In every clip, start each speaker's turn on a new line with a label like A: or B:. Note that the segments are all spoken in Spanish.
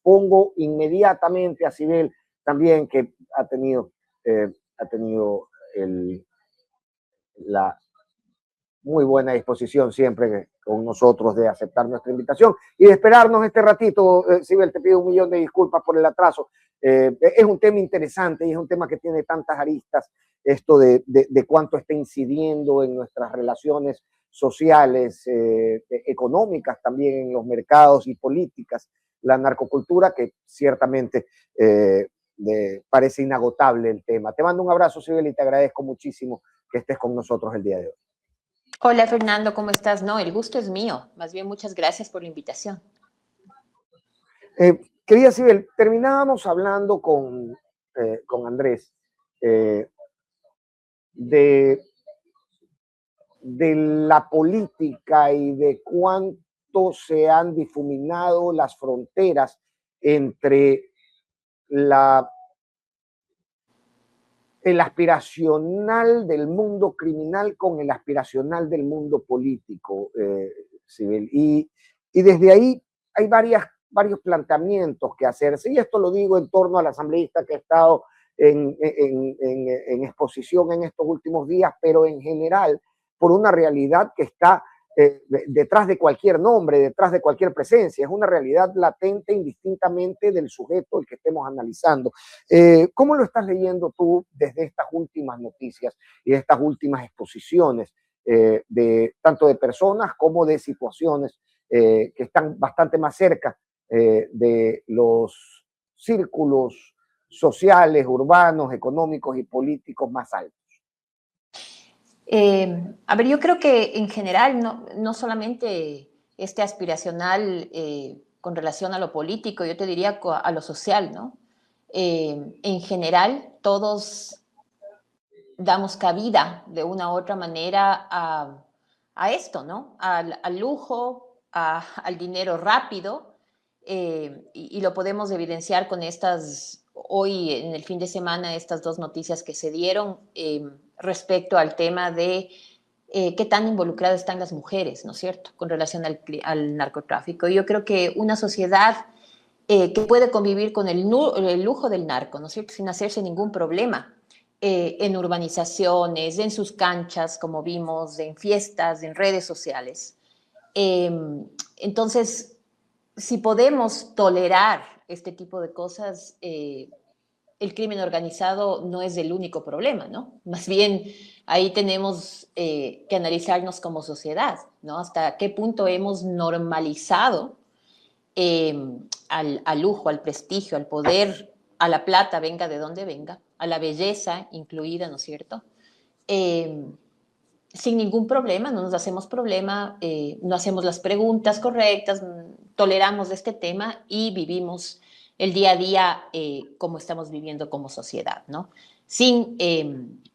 A: pongo inmediatamente a Sibel también, que ha tenido la muy buena disposición siempre con nosotros de aceptar nuestra invitación y de esperarnos este ratito. Sibel, te pido 1.000.000 de disculpas por el atraso. Es un tema interesante y es un tema que tiene tantas aristas, esto de cuánto está incidiendo en nuestras relaciones sociales, económicas, también en los mercados y políticas, la narcocultura, que ciertamente parece inagotable el tema. Te mando un abrazo, Sibel, y te agradezco muchísimo que estés con nosotros el día de hoy.
B: Hola Fernando, ¿cómo estás? No, el gusto es mío. Más bien, muchas gracias por la invitación.
A: Querida Sibel, terminábamos hablando con Andrés de la política y de cuánto se han difuminado las fronteras entre el aspiracional del mundo criminal con el aspiracional del mundo político, Sibel. Y desde ahí hay varios planteamientos que hacerse, y esto lo digo en torno al asambleísta que ha estado en exposición en estos últimos días, pero en general por una realidad que está detrás de cualquier nombre, detrás de cualquier presencia. Es una realidad latente indistintamente del sujeto el que estemos analizando. ¿Cómo lo estás leyendo tú desde estas últimas noticias y de estas últimas exposiciones, tanto de personas como de situaciones que están bastante más cerca de los círculos sociales, urbanos, económicos y políticos más altos?
B: A ver, yo creo que en general, no solamente este aspiracional con relación a lo político, yo te diría a lo social, ¿no? En general, todos damos cabida de una u otra manera a esto, ¿no? Al lujo, al dinero rápido, y lo podemos evidenciar con hoy en el fin de semana, estas dos noticias que se dieron respecto al tema de qué tan involucradas están las mujeres, ¿no es cierto?, con relación al narcotráfico. Yo creo que una sociedad que puede convivir con el lujo del narco, ¿no es cierto?, sin hacerse ningún problema, en urbanizaciones, en sus canchas, como vimos, en fiestas, en redes sociales. Entonces, si podemos tolerar este tipo de cosas, el crimen organizado no es el único problema, ¿no? Más bien, ahí tenemos que analizarnos como sociedad, ¿no? Hasta qué punto hemos normalizado al lujo, al prestigio, al poder, a la plata, venga de donde venga, a la belleza incluida, ¿no es cierto? Sin ningún problema, no nos hacemos problema, no hacemos las preguntas correctas, toleramos este tema y vivimos el día a día como estamos viviendo como sociedad, ¿no? Sin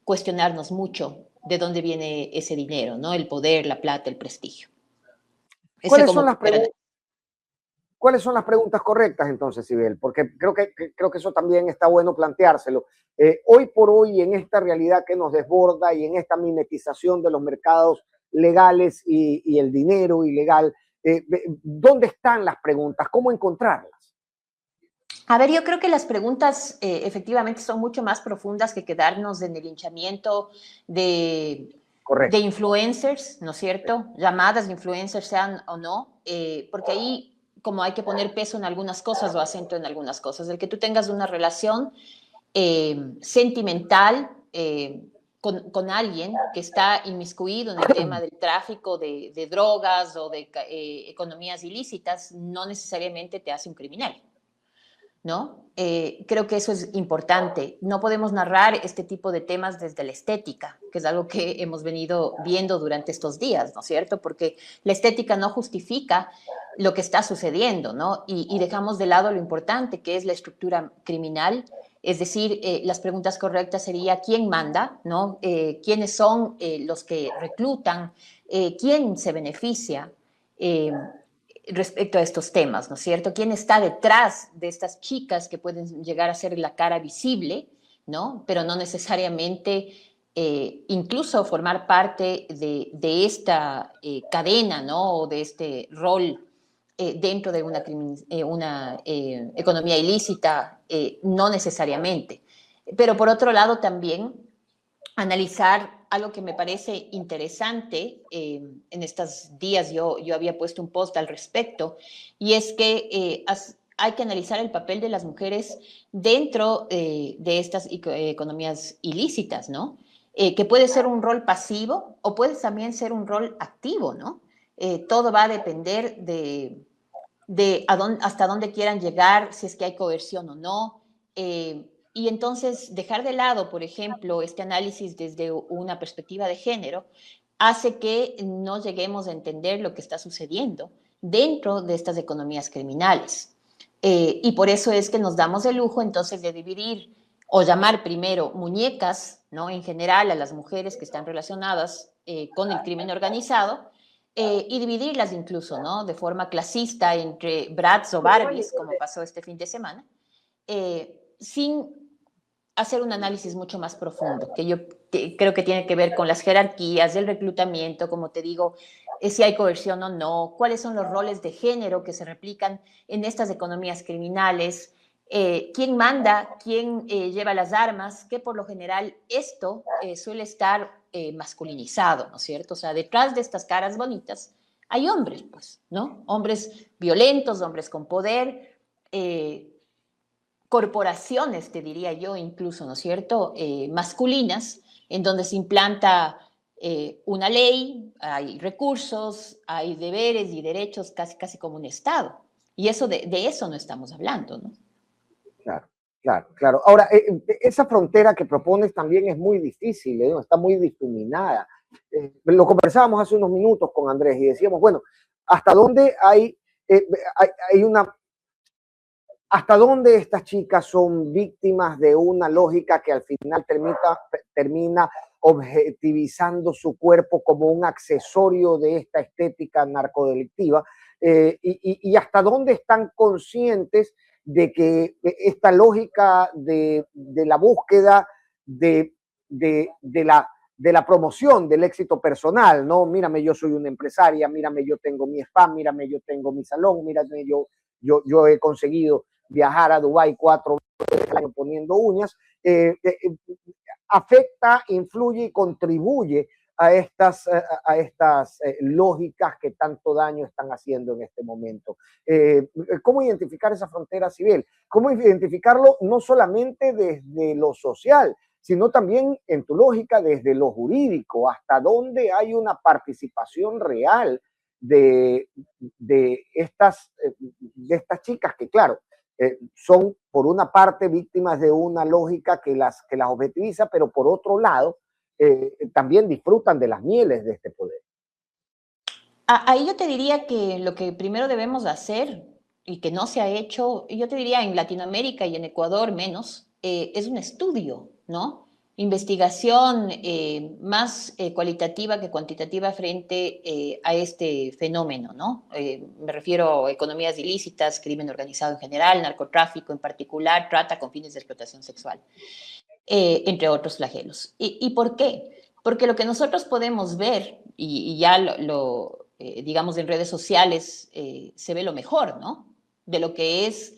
B: cuestionarnos mucho de dónde viene ese dinero, ¿no? El poder, la plata, el prestigio.
A: ¿Cuáles son las preguntas correctas entonces, Sibel? Porque creo que eso también está bueno planteárselo. Hoy por hoy, en esta realidad que nos desborda y en esta mimetización de los mercados legales y el dinero ilegal, ¿dónde están las preguntas? ¿Cómo encontrarlas?
B: A ver, yo creo que las preguntas efectivamente son mucho más profundas que quedarnos en el linchamiento de influencers, ¿no es cierto? Llamadas de influencers, sean o no, porque ahí como hay que poner peso en algunas cosas o acento en algunas cosas. El que tú tengas una relación sentimental con alguien que está inmiscuido en el tema del tráfico de drogas o de economías ilícitas, no necesariamente te hace un criminal, ¿no? Creo que eso es importante. No podemos narrar este tipo de temas desde la estética, que es algo que hemos venido viendo durante estos días, ¿no es cierto? Porque la estética no justifica lo que está sucediendo, ¿no? Y dejamos de lado lo importante, que es la estructura criminal. Es decir, las preguntas correctas serían quién manda, ¿no? ¿Quiénes son los que reclutan? ¿Quién se beneficia? Respecto a estos temas, ¿no es cierto? ¿Quién está detrás de estas chicas que pueden llegar a ser la cara visible, ¿no? Pero no necesariamente incluso formar parte de esta cadena, ¿no? O de este rol dentro de una economía ilícita, no necesariamente. Pero por otro lado también analizar algo que me parece interesante. En estos días yo había puesto un post al respecto, y es que hay que analizar el papel de las mujeres dentro de estas economías ilícitas, ¿no? Que puede ser un rol pasivo o puede también ser un rol activo, ¿no? Todo va a depender de hasta dónde quieran llegar, si es que hay coerción o no. Y entonces dejar de lado, por ejemplo, este análisis desde una perspectiva de género hace que no lleguemos a entender lo que está sucediendo dentro de estas economías criminales. Y por eso es que nos damos el lujo entonces de dividir o llamar primero muñecas, ¿no? En general a las mujeres que están relacionadas con el crimen organizado, y dividirlas incluso, ¿no? De forma clasista entre Bratz o Barbies, como pasó este fin de semana, sin hacer un análisis mucho más profundo, que yo creo que tiene que ver con las jerarquías, el reclutamiento, como te digo, si hay coerción o no, cuáles son los roles de género que se replican en estas economías criminales, quién manda, quién lleva las armas, que por lo general esto suele estar masculinizado, ¿no es cierto? O sea, detrás de estas caras bonitas hay hombres, pues, ¿no? Hombres violentos, hombres con poder, corporaciones, te diría yo, incluso, ¿no es cierto?, masculinas, en donde se implanta una ley, hay recursos, hay deberes y derechos, casi como un Estado. Y eso de eso no estamos hablando, ¿no?
A: Claro, claro, claro. Ahora, esa frontera que propones también es muy difícil, ¿no? Está muy difuminada. Lo conversábamos hace unos minutos con Andrés y decíamos, bueno, ¿hasta dónde hay una... ¿Hasta dónde estas chicas son víctimas de una lógica que al final termina objetivizando su cuerpo como un accesorio de esta estética narcodelictiva? Y hasta dónde están conscientes de que esta lógica de la búsqueda de la promoción del éxito personal, ¿no? Mírame, yo soy una empresaria, mírame, yo tengo mi spa, mírame, yo tengo mi salón, mírame, yo he conseguido viajar a Dubái 4 veces al año poniendo uñas, afecta, influye y contribuye a estas lógicas que tanto daño están haciendo en este momento. ¿Cómo identificar esa frontera civil? ¿Cómo identificarlo no solamente desde lo social, sino también en tu lógica desde lo jurídico? ¿Hasta dónde hay una participación real de estas chicas que, claro, son por una parte víctimas de una lógica que las objetiviza, pero por otro lado también disfrutan de las mieles de este poder?
B: Ahí yo te diría que lo que primero debemos hacer y que no se ha hecho, yo te diría en Latinoamérica y en Ecuador menos, es un estudio, ¿no? Investigación más cualitativa que cuantitativa frente a este fenómeno, ¿no? Me refiero a economías ilícitas, crimen organizado en general, narcotráfico en particular, trata con fines de explotación sexual, entre otros flagelos. ¿Y por qué? Porque lo que nosotros podemos ver, y ya digamos en redes sociales se ve lo mejor, ¿no? De lo que es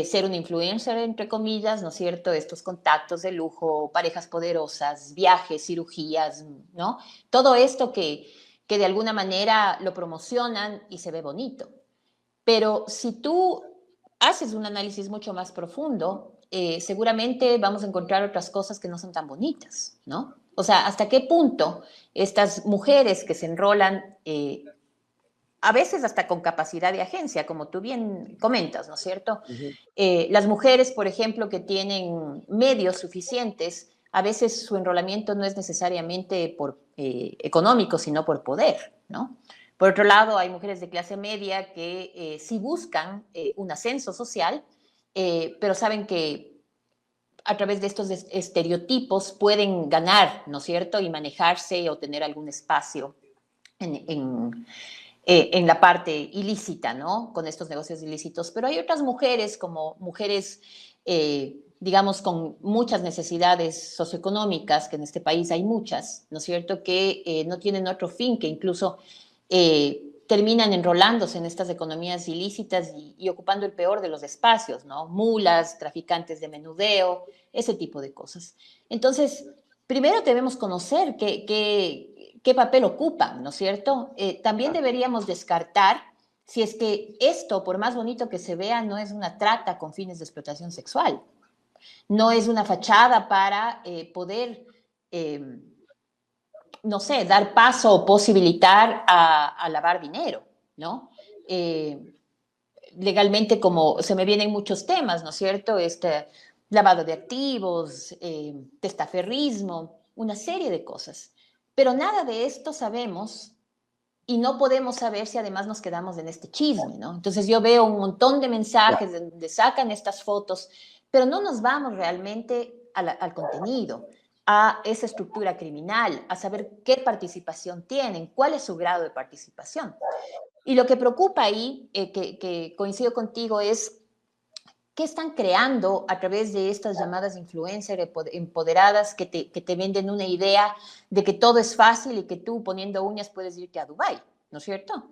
B: ser un influencer, entre comillas, ¿no es cierto? Estos contactos de lujo, parejas poderosas, viajes, cirugías, ¿no? Todo esto que de alguna manera lo promocionan y se ve bonito. Pero si tú haces un análisis mucho más profundo, seguramente vamos a encontrar otras cosas que no son tan bonitas, ¿no? O sea, ¿hasta qué punto estas mujeres que se enrolan, a veces hasta con capacidad de agencia, como tú bien comentas, ¿no es cierto?
A: Uh-huh.
B: Las mujeres, por ejemplo, que tienen medios suficientes, a veces su enrolamiento no es necesariamente por económico, sino por poder, ¿no? Por otro lado, hay mujeres de clase media que sí buscan un ascenso social, pero saben que a través de estos estereotipos pueden ganar, ¿no es cierto? Y manejarse o tener algún espacio en la parte ilícita, ¿no? Con estos negocios ilícitos. Pero hay otras mujeres, como mujeres, digamos, con muchas necesidades socioeconómicas, que en este país hay muchas, ¿no es cierto?, que no tienen otro fin que incluso terminan enrolándose en estas economías ilícitas y ocupando el peor de los espacios, ¿no? Mulas, traficantes de menudeo, ese tipo de cosas. Entonces, primero debemos conocer qué papel ocupan, ¿no es cierto? También deberíamos descartar si es que esto, por más bonito que se vea, no es una trata con fines de explotación sexual, no es una fachada para poder, no sé, dar paso o posibilitar a lavar dinero, ¿no? Legalmente, como se me vienen muchos temas, ¿no es cierto? Este lavado de activos, testaferrismo, una serie de cosas. Pero nada de esto sabemos y no podemos saber si además nos quedamos en este chisme, ¿no? Entonces yo veo un montón de mensajes donde sacan estas fotos, pero no nos vamos realmente al contenido, a esa estructura criminal, a saber qué participación tienen, cuál es su grado de participación. Y lo que preocupa ahí, que coincido contigo, es qué están creando a través de estas llamadas influencers empoderadas que te venden una idea de que todo es fácil y que tú poniendo uñas puedes irte a Dubái, ¿no es cierto?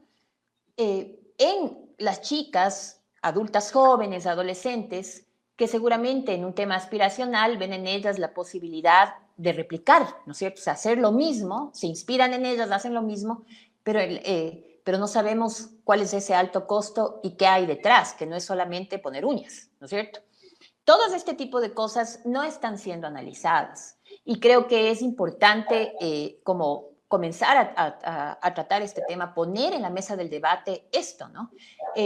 B: En las chicas, adultas jóvenes, adolescentes, que seguramente en un tema aspiracional ven en ellas la posibilidad de replicar, ¿no es cierto? O sea, hacer lo mismo, se inspiran en ellas, hacen lo mismo, pero no sabemos cuál es ese alto costo y qué hay detrás, que no es solamente poner uñas, ¿no es cierto? Todos este tipo de cosas no están siendo analizadas y creo que es importante como comenzar a tratar este tema, poner en la mesa del debate esto, ¿no?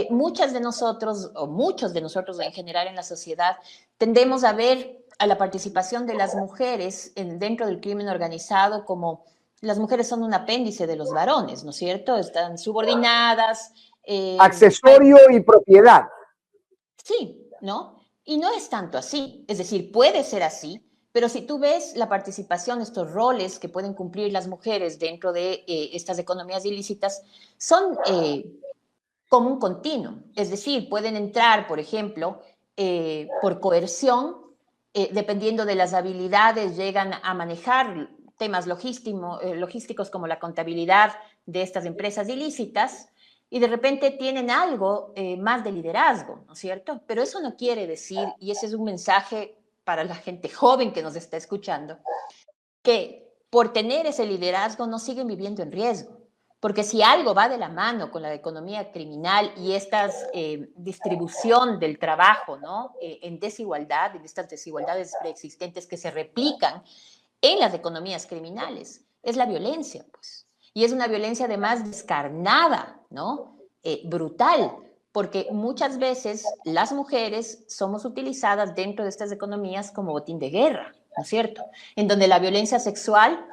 B: Muchas de nosotros, o muchos de nosotros en general en la sociedad, tendemos a ver a la participación de las mujeres dentro del crimen organizado como las mujeres son un apéndice de los varones, ¿no es cierto? Están subordinadas.
A: Accesorio y propiedad.
B: Sí, ¿no? Y no es tanto así. Es decir, puede ser así, pero si tú ves la participación, estos roles que pueden cumplir las mujeres dentro de estas economías ilícitas, son como un continuo. Es decir, pueden entrar, por ejemplo, por coerción, dependiendo de las habilidades, llegan a manejar temas logísticos como la contabilidad de estas empresas ilícitas y de repente tienen algo más de liderazgo, ¿no es cierto? Pero eso no quiere decir, y ese es un mensaje para la gente joven que nos está escuchando, que por tener ese liderazgo no siguen viviendo en riesgo. Porque si algo va de la mano con la economía criminal y esta distribución del trabajo, ¿no? En desigualdad, en estas desigualdades preexistentes que se replican en las economías criminales, es la violencia, pues. Y es una violencia además descarnada, ¿no? Brutal, porque muchas veces las mujeres somos utilizadas dentro de estas economías como botín de guerra, ¿no es cierto? En donde la violencia sexual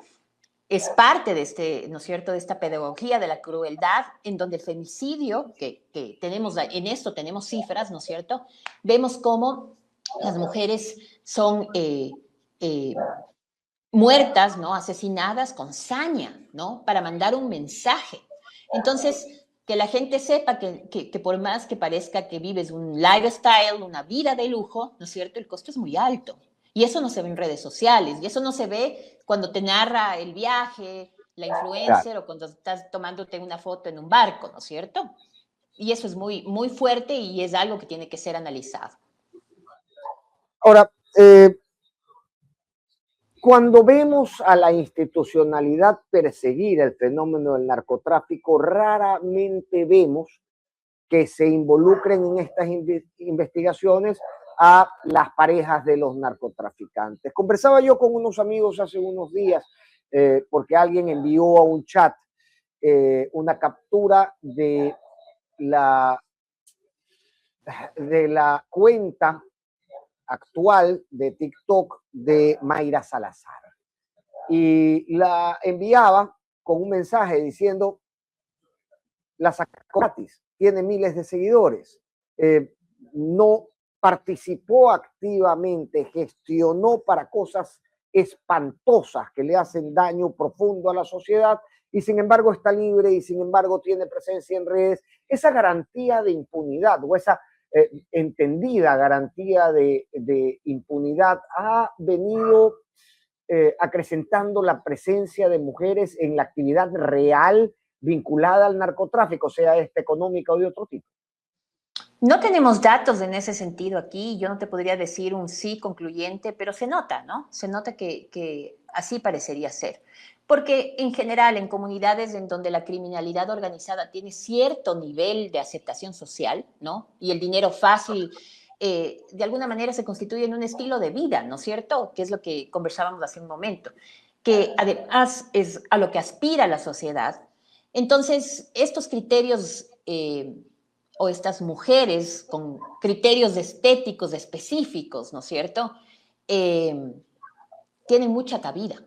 B: es parte de este, ¿no es cierto?, de esta pedagogía de la crueldad, en donde el femicidio, que tenemos, en esto tenemos cifras, ¿no es cierto?, vemos cómo las mujeres son muertas, ¿no?, asesinadas con saña, ¿no?, para mandar un mensaje. Entonces, que la gente sepa que por más que parezca que vives un lifestyle, una vida de lujo, ¿no es cierto?, el costo es muy alto. Y eso no se ve en redes sociales, y eso no se ve cuando te narra el viaje, la influencer, o cuando estás tomándote una foto en un barco, ¿no es cierto? Y eso es muy, muy fuerte y es algo que tiene que ser analizado.
A: Ahora, cuando vemos a la institucionalidad perseguir el fenómeno del narcotráfico, raramente vemos que se involucren en estas investigaciones a las parejas de los narcotraficantes. Conversaba yo con unos amigos hace unos días porque alguien envió a un chat una captura de la cuenta actual de TikTok de Mayra Salazar. Y la enviaba con un mensaje diciendo, la sacó gratis, tiene miles de seguidores, no participó activamente, gestionó para cosas espantosas que le hacen daño profundo a la sociedad y sin embargo está libre y sin embargo tiene presencia en redes. Esa garantía de impunidad o esa entendida garantía de impunidad ha venido acrecentando la presencia de mujeres en la actividad real vinculada al narcotráfico, sea esta económica o de otro tipo?
B: No tenemos datos en ese sentido aquí. Yo no te podría decir un sí concluyente, pero se nota, ¿no? Se nota que así parecería ser. Porque en general, en comunidades en donde la criminalidad organizada tiene cierto nivel de aceptación social, ¿no? Y el dinero fácil, de alguna manera se constituye en un estilo de vida, ¿no es cierto? Que es lo que conversábamos hace un momento, que además es a lo que aspira la sociedad. Entonces, estos criterios o estas mujeres con criterios estéticos específicos, ¿no es cierto? Tienen mucha cabida,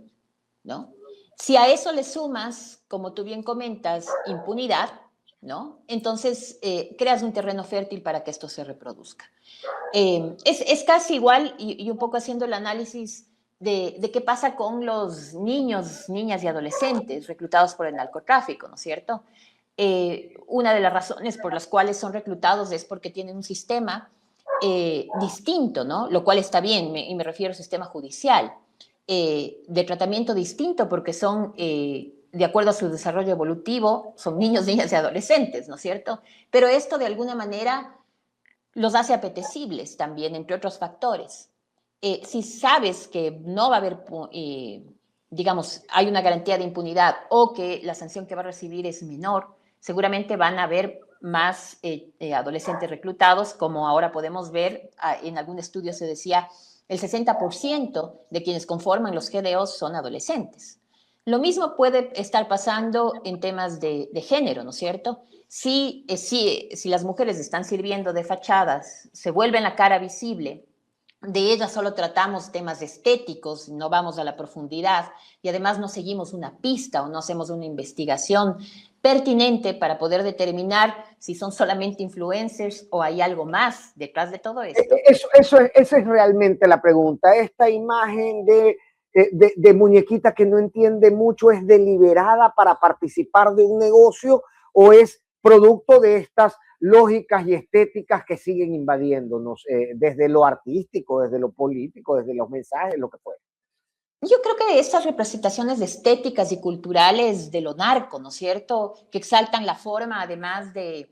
B: ¿no? Si a eso le sumas, como tú bien comentas, impunidad, ¿no? Entonces creas un terreno fértil para que esto se reproduzca. Es casi igual, y un poco haciendo el análisis de qué pasa con los niños, niñas y adolescentes reclutados por el narcotráfico, ¿no es cierto? Una de las razones por las cuales son reclutados es porque tienen un sistema distinto, ¿no? Lo cual está bien, y me refiero al sistema judicial, de tratamiento distinto porque son, de acuerdo a su desarrollo evolutivo, son niños, niñas y adolescentes, ¿no es cierto? Pero esto de alguna manera los hace apetecibles también, entre otros factores. Si sabes que no va a haber, digamos, hay una garantía de impunidad o que la sanción que va a recibir es menor, seguramente van a haber más adolescentes reclutados, como ahora podemos ver, en algún estudio se decía, el 60% de quienes conforman los GDOs son adolescentes. Lo mismo puede estar pasando en temas de género, ¿no es cierto? Si las mujeres están sirviendo de fachadas, se vuelven la cara visible, de ellas solo tratamos temas estéticos, no vamos a la profundidad y además no seguimos una pista o no hacemos una investigación pertinente para poder determinar si son solamente influencers o hay algo más detrás de todo esto.
A: Esa es realmente la pregunta. Esta imagen de muñequita que no entiende mucho, ¿es deliberada para participar de un negocio o es producto de estas lógicas y estéticas que siguen invadiéndonos desde lo artístico, desde lo político, desde los mensajes, lo que fuera?
B: Yo creo que estas representaciones estéticas y culturales de lo narco, ¿no es cierto?, que exaltan la forma, además de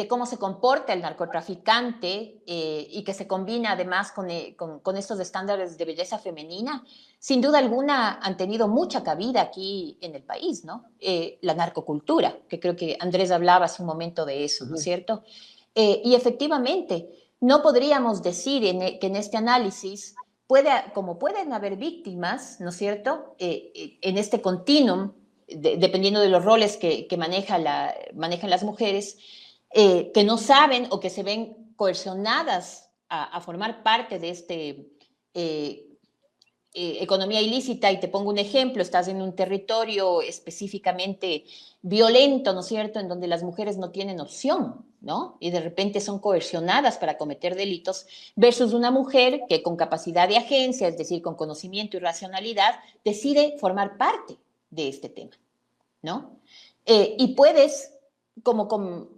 B: cómo se comporta el narcotraficante y que se combina además con estos estándares de belleza femenina, sin duda alguna han tenido mucha cabida aquí en el país, ¿no? La narcocultura, que creo que Andrés hablaba hace un momento de eso, ¿no es cierto? Y efectivamente, no podríamos decir que en este análisis como pueden haber víctimas, ¿no es cierto?, en este continuum, dependiendo de los roles que manejan las mujeres, que no saben o que se ven coercionadas a formar parte de economía ilícita, y te pongo un ejemplo, estás en un territorio específicamente violento, ¿no es cierto?, en donde las mujeres no tienen opción, ¿no? Y de repente son coercionadas para cometer delitos, versus una mujer que con capacidad de agencia, es decir, con conocimiento y racionalidad, decide formar parte de este tema, ¿no? Y puedes, como con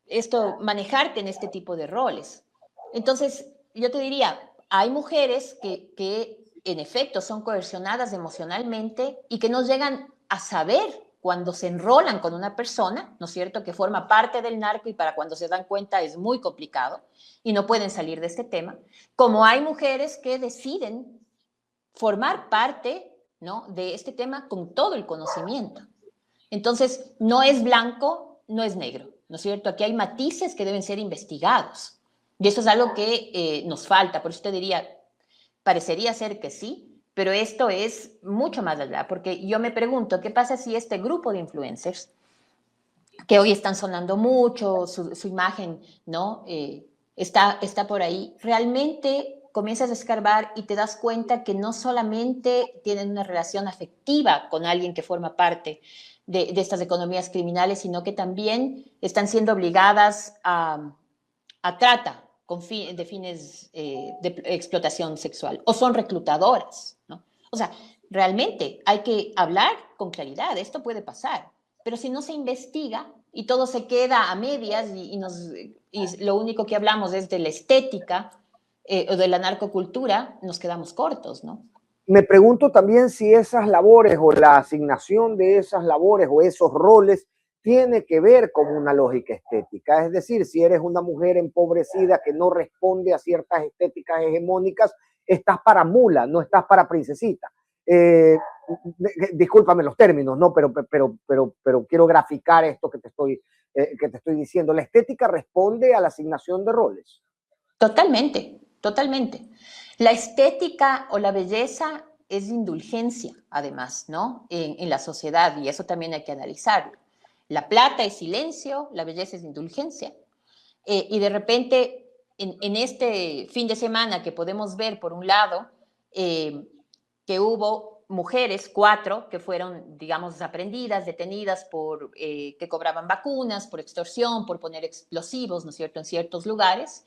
B: esto, manejarte en este tipo de roles. Entonces, yo te diría, hay mujeres que en efecto son coercionadas emocionalmente y que no llegan a saber cuando se enrolan con una persona, ¿no es cierto?, que forma parte del narco, y para cuando se dan cuenta es muy complicado y no pueden salir de este tema, como hay mujeres que deciden formar parte, ¿no?, de este tema con todo el conocimiento. Entonces, no es blanco, no es negro, ¿no es cierto? Aquí hay matices que deben ser investigados. Y eso es algo que nos falta. Por eso te diría, parecería ser que sí, pero esto es mucho más allá, porque yo me pregunto, ¿qué pasa si este grupo de influencers, que hoy están sonando mucho, su imagen, ¿no? Está por ahí, realmente comienzas a escarbar y te das cuenta que no solamente tienen una relación afectiva con alguien que forma parte de estas economías criminales, sino que también están siendo obligadas a trata de fines de explotación sexual, o son reclutadoras, ¿no? O sea, realmente hay que hablar con claridad, esto puede pasar, pero si no se investiga y todo se queda a medias y lo único que hablamos es de la estética o de la narcocultura, nos quedamos cortos, ¿no?
A: Me pregunto también si esas labores o la asignación de esas labores o esos roles tiene que ver con una lógica estética. Es decir, si eres una mujer empobrecida que no responde a ciertas estéticas hegemónicas, estás para mula, no estás para princesita. Discúlpame los términos, ¿no? Pero quiero graficar esto que te estoy diciendo. La estética responde a la asignación de roles.
B: Totalmente, totalmente. La estética o la belleza es indulgencia, además, ¿no? En la sociedad, y eso también hay que analizarlo. La plata es silencio, la belleza es indulgencia. Y de repente, en este fin de semana que podemos ver, por un lado, que hubo mujeres, 4, que fueron, digamos, aprendidas, detenidas por que cobraban vacunas, por extorsión, por poner explosivos, ¿no es cierto?, en ciertos lugares,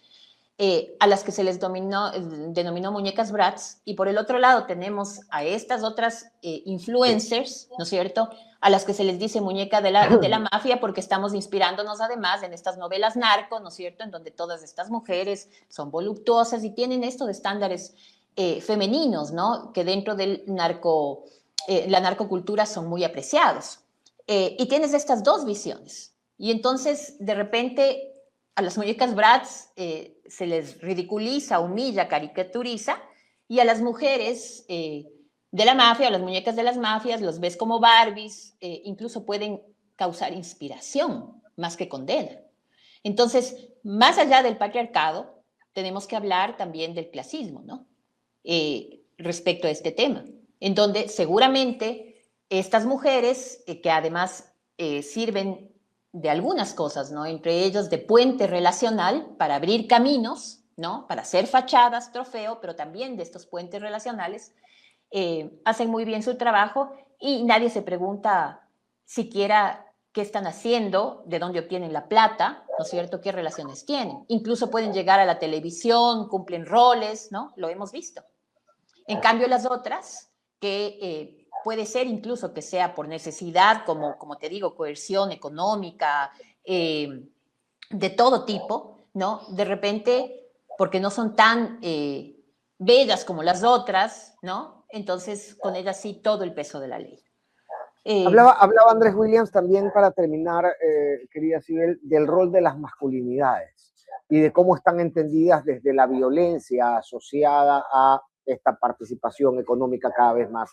B: a las que se les denominó muñecas Bratz, y por el otro lado tenemos a estas otras influencers, ¿no es cierto?, a las que se les dice muñeca de la mafia, porque estamos inspirándonos además en estas novelas narco, ¿no es cierto?, en donde todas estas mujeres son voluptuosas y tienen esto de estándares femeninos, ¿no?, que dentro del la narcocultura son muy apreciados. Y tienes estas dos visiones. Y entonces, de repente, a las muñecas Bratz se les ridiculiza, humilla, caricaturiza, y a las mujeres de la mafia, o las muñecas de las mafias, los ves como Barbies, incluso pueden causar inspiración más que condena. Entonces, más allá del patriarcado, tenemos que hablar también del clasismo, ¿no? Respecto a este tema, en donde seguramente estas mujeres, que además sirven de algunas cosas, ¿no?, entre ellos de puente relacional para abrir caminos, ¿no?, para hacer fachadas, trofeo, pero también de estos puentes relacionales, hacen muy bien su trabajo y nadie se pregunta siquiera qué están haciendo, de dónde obtienen la plata, ¿no es cierto?, qué relaciones tienen. Incluso pueden llegar a la televisión, cumplen roles, ¿no?, lo hemos visto. En cambio, las otras, que puede ser incluso que sea por necesidad, como te digo, coerción económica, de todo tipo, ¿no? De repente, porque no son tan bellas como las otras, ¿no? Entonces, con ellas sí todo el peso de la ley.
A: Hablaba Andrés Williams también, para terminar, querida Sibel, del rol de las masculinidades y de cómo están entendidas desde la violencia asociada a esta participación económica cada vez más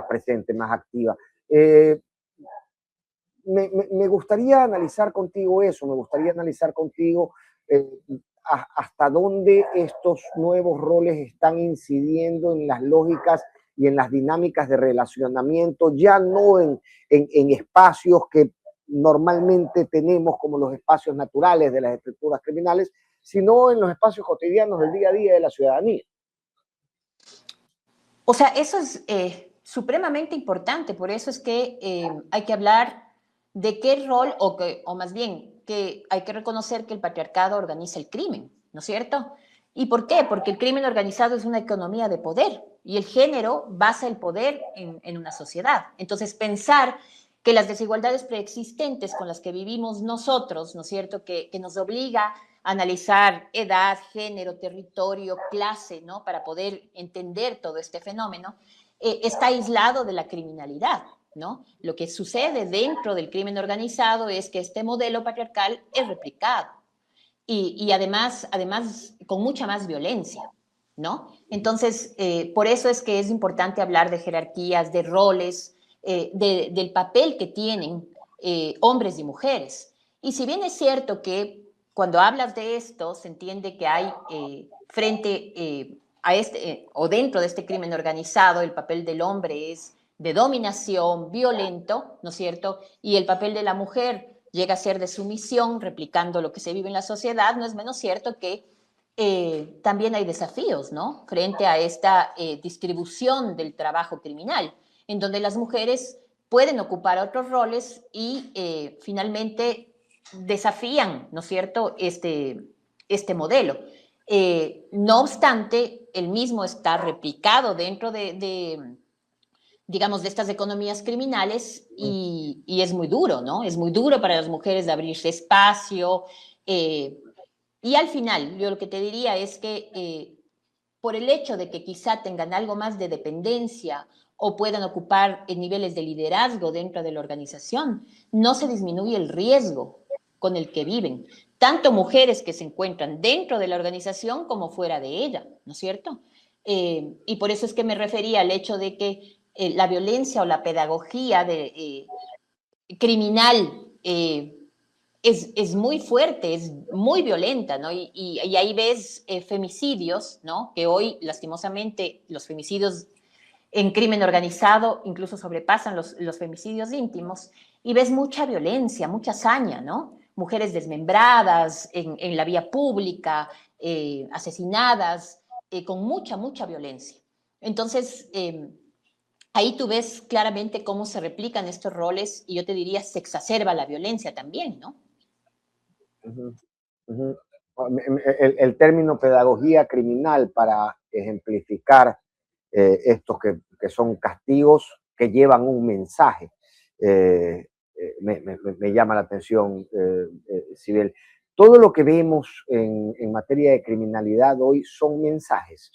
A: presente, más activa. Me gustaría analizar contigo eso, me gustaría analizar contigo hasta dónde estos nuevos roles están incidiendo en las lógicas y en las dinámicas de relacionamiento, ya no en espacios que normalmente tenemos como los espacios naturales de las estructuras criminales, sino en los espacios cotidianos del día a día de la ciudadanía.
B: O sea, eso es supremamente importante, por eso es que hay que hablar de qué rol, o más bien, que hay que reconocer que el patriarcado organiza el crimen, ¿no es cierto? ¿Y por qué? Porque el crimen organizado es una economía de poder y el género basa el poder en una sociedad. Entonces, pensar que las desigualdades preexistentes con las que vivimos nosotros, ¿no es cierto?, que nos obliga a analizar edad, género, territorio, clase, ¿no?, para poder entender todo este fenómeno, está aislado de la criminalidad, ¿no? Lo que sucede dentro del crimen organizado es que este modelo patriarcal es replicado y además con mucha más violencia, ¿no? Entonces, por eso es que es importante hablar de jerarquías, de roles, del papel que tienen hombres y mujeres. Y si bien es cierto que cuando hablas de esto se entiende que hay frente a este, o dentro de este crimen organizado, el papel del hombre es de dominación, violento, ¿no es cierto? Y el papel de la mujer llega a ser de sumisión, replicando lo que se vive en la sociedad, no es menos cierto que también hay desafíos, ¿no?, frente a esta distribución del trabajo criminal, en donde las mujeres pueden ocupar otros roles y finalmente desafían, ¿no es cierto?, este modelo. No obstante, el mismo está replicado dentro digamos, de estas economías criminales y es muy duro, ¿no? Es muy duro para las mujeres de abrirse espacio. Y al final, yo lo que te diría es que por el hecho de que quizá tengan algo más de dependencia o puedan ocupar niveles de liderazgo dentro de la organización, no se disminuye el riesgo con el que viven, tanto mujeres que se encuentran dentro de la organización como fuera de ella, ¿no es cierto? Y por eso es que me refería al hecho de que la violencia o la pedagogía criminal es muy fuerte, es muy violenta, ¿no? Y ahí ves femicidios, ¿no? Que hoy, lastimosamente, los femicidios en crimen organizado incluso sobrepasan los femicidios íntimos, y ves mucha violencia, mucha hazaña, ¿no? Mujeres desmembradas en la vía pública, asesinadas, con mucha violencia. Entonces, ahí tú ves claramente cómo se replican estos roles y yo te diría se exacerba la violencia también, ¿no?
A: Ujú, ujú. El término pedagogía criminal para ejemplificar estos que son castigos que llevan un mensaje. Me llama la atención, Sibel. Todo lo que vemos en materia de criminalidad hoy son mensajes,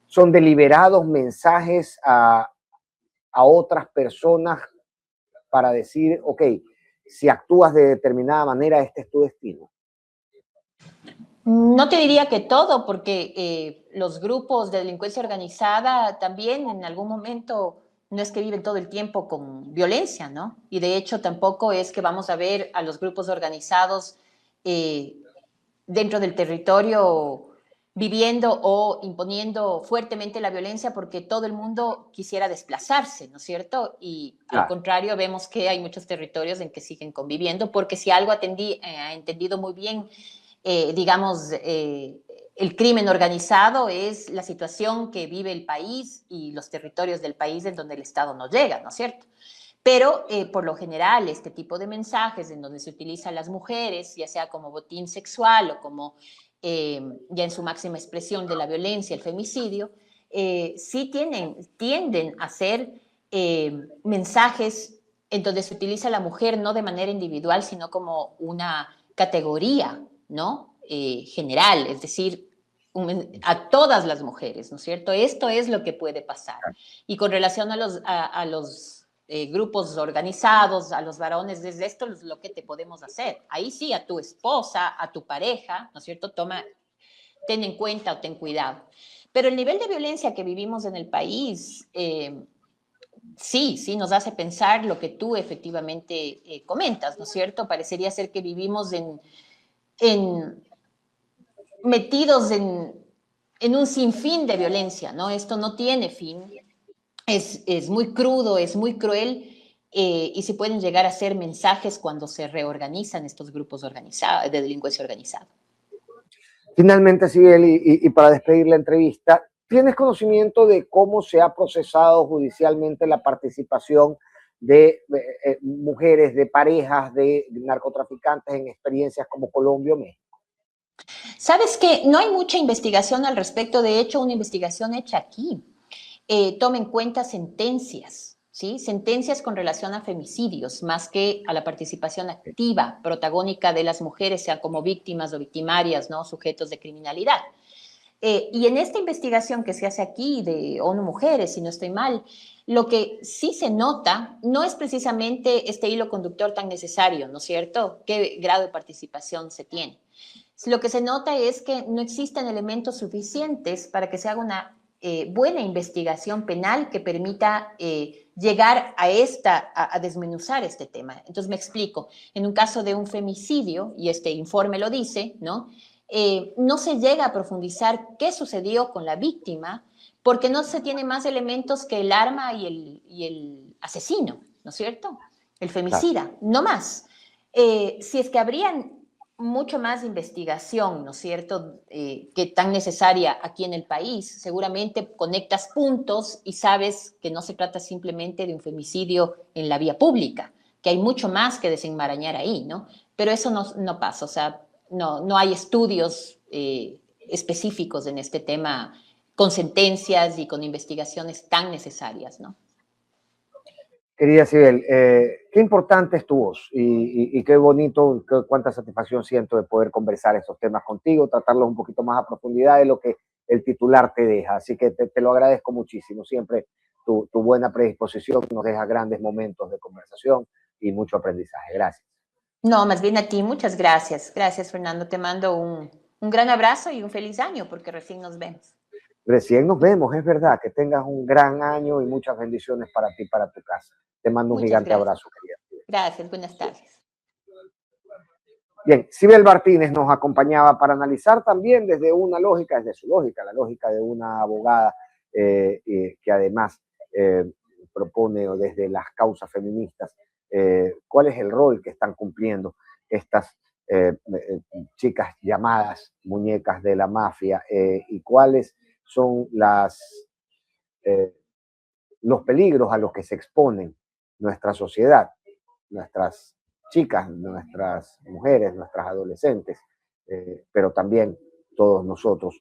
A: son deliberados mensajes a otras personas para decir, ok, si actúas de determinada manera, este es tu destino.
B: No te diría que todo, porque los grupos de delincuencia organizada también en algún momento no es que viven todo el tiempo con violencia, ¿no? Y de hecho tampoco es que vamos a ver a los grupos organizados eh, dentro del territorio viviendo o imponiendo fuertemente la violencia porque todo el mundo quisiera desplazarse, ¿no es cierto? Y al
A: Claro.
B: contrario, vemos que hay muchos territorios en que siguen conviviendo porque si algo ha entendido muy bien digamos, el crimen organizado es la situación que vive el país y los territorios del país en donde el Estado no llega, ¿no es cierto? Pero por lo general, este tipo de mensajes en donde se utilizan las mujeres, ya sea como botín sexual o como ya en su máxima expresión de la violencia, el femicidio, sí tienden a ser mensajes en donde se utiliza a la mujer no de manera individual, sino como una categoría, ¿no? General, es decir, a todas las mujeres, ¿no es cierto? Esto es lo que puede pasar. Y con relación a los grupos organizados, a los varones, desde esto es lo que te podemos hacer. Ahí sí, a tu esposa, a tu pareja, ¿no es cierto? Ten en cuenta o ten cuidado. Pero el nivel de violencia que vivimos en el país, sí, nos hace pensar lo que tú efectivamente comentas, ¿no es cierto? Parecería ser que vivimos metidos en un sinfín de violencia, ¿no? Esto no tiene fin, es muy crudo, es muy cruel y se pueden llegar a ser mensajes cuando se reorganizan estos grupos organizados, de delincuencia organizada.
A: Finalmente, Sibel, y para despedir la entrevista, ¿tienes conocimiento de cómo se ha procesado judicialmente la participación de mujeres, de parejas, de narcotraficantes en experiencias como Colombia o México?
B: Sabes que no hay mucha investigación al respecto, de hecho, una investigación hecha aquí toma en cuenta sentencias, ¿sí? Sentencias con relación a femicidios, más que a la participación activa, protagónica de las mujeres, sean como víctimas o victimarias, ¿no? Sujetos de criminalidad. Y en esta investigación que se hace aquí de ONU Mujeres, si no estoy mal, lo que sí se nota no es precisamente este hilo conductor tan necesario, ¿no es cierto? ¿Qué grado de participación se tiene? Lo que se nota es que no existen elementos suficientes para que se haga una buena investigación penal que permita llegar a desmenuzar este tema. Entonces me explico. En un caso de un femicidio, y este informe lo dice, ¿no? No se llega a profundizar qué sucedió con la víctima porque no se tiene más elementos que el arma y el asesino, ¿no es cierto? El
A: Claro.
B: femicida, no más. Si es que habrían mucho más investigación, ¿no es cierto?, que tan necesaria aquí en el país. Seguramente conectas puntos y sabes que no se trata simplemente de un femicidio en la vía pública, que hay mucho más que desenmarañar ahí, ¿no? Pero eso no pasa, o sea, no hay estudios específicos en este tema con sentencias y con investigaciones tan necesarias, ¿no?
A: Querida Sibel, qué importante es tu voz y qué bonito, cuánta satisfacción siento de poder conversar estos temas contigo, tratarlos un poquito más a profundidad de lo que el titular te deja. Así que te lo agradezco muchísimo. Siempre tu buena predisposición nos deja grandes momentos de conversación y mucho aprendizaje. Gracias.
B: No, más bien a ti, muchas gracias. Gracias, Fernando. Te mando un gran abrazo y un feliz año porque recién nos vemos.
A: Recién nos vemos, es verdad. Que tengas un gran año y muchas bendiciones para ti y para tu casa. Te mando un
B: Muchas
A: gigante
B: gracias.
A: abrazo, querida.
B: Gracias, buenas tardes.
A: Bien, Sibel Martínez nos acompañaba para analizar también desde una lógica, desde su lógica, la lógica de una abogada que además propone, o desde las causas feministas, cuál es el rol que están cumpliendo estas chicas llamadas muñecas de la mafia y cuáles son los peligros a los que se exponen nuestra sociedad, nuestras chicas, nuestras mujeres, nuestras adolescentes, pero también todos nosotros